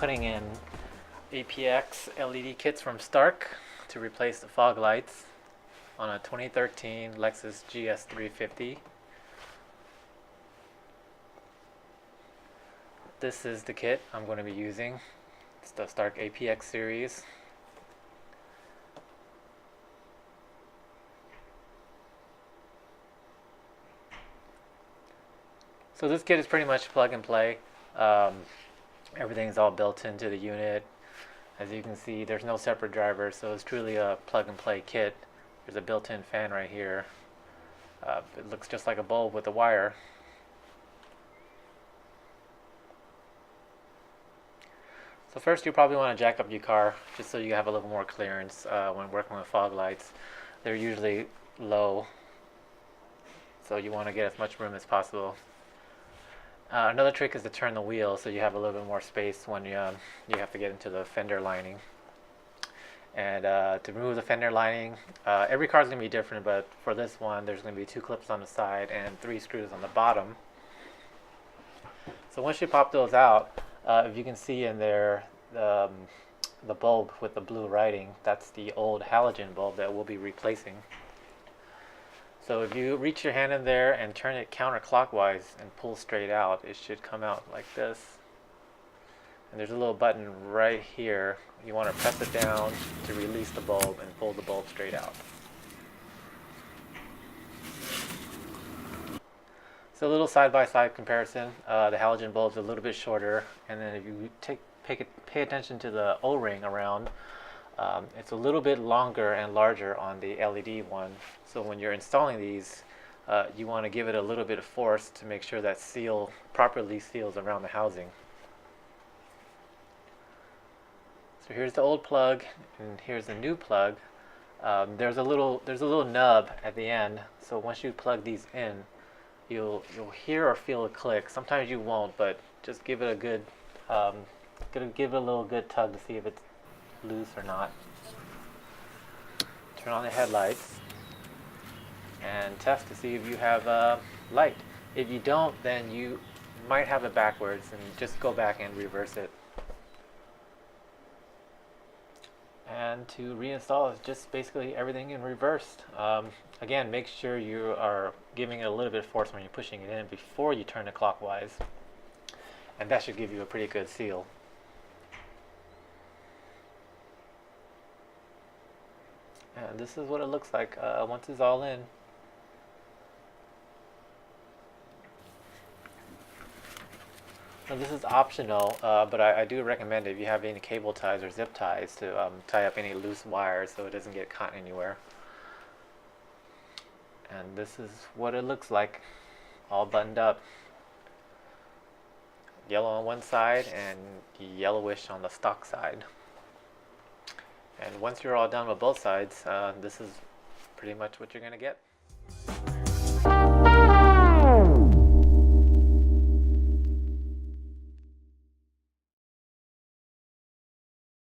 putting in APX LED kits from Stark to replace the fog lights on a 2013 Lexus GS350. This is the kit I'm going to be using. It's the Stark APX series. So this kit is pretty much plug and play. Everything's all built into the unit. As you can see, there's no separate driver, so it's truly a plug and play kit. There's a built-in fan right here. It looks just like a bulb with a wire. So first you probably want to jack up your car just so you have a little more clearance when working with fog lights. They're usually low, so you want to get as much room as possible. Another trick is to turn the wheel so you have a little bit more space when you have to get into the fender lining. And to remove the fender lining, every car is going to be different, but for this one there's going to be 2 clips on the side and 3 screws on the bottom. So once you pop those out, if you can see in there the bulb with the blue writing, that's the old halogen bulb that we'll be replacing. So if you reach your hand in there and turn it counterclockwise and pull straight out, it should come out like this. And there's a little button right here. You want to press it down to release the bulb and pull the bulb straight out. So a little side-by-side comparison. The halogen bulb is a little bit shorter, and then if you pay attention to the O-ring around, it's a little bit longer and larger on the LED one. So when you're installing these, you want to give it a little bit of force to make sure that seal properly seals around the housing. So here's the old plug, and here's the new plug. There's a little nub at the end. So once you plug these in, you'll hear or feel a click. Sometimes you won't, but just give it a good, give it a little good tug to see if it's loose or not. Turn on the headlights and test to see if you have light. If you don't, then you might have it backwards, and just go back and reverse it. And to reinstall is just basically everything in reverse. Again, make sure you are giving it a little bit of force when you're pushing it in before you turn it clockwise, and that should give you a pretty good seal. And this is what it looks like once it's all in. Now this is optional, but I do recommend it if you have any cable ties or zip ties to tie up any loose wires so it doesn't get caught anywhere. And this is what it looks like, all buttoned up. Yellow on one side and yellowish on the stock side. And once you're all done with both sides, this is pretty much what you're going to get.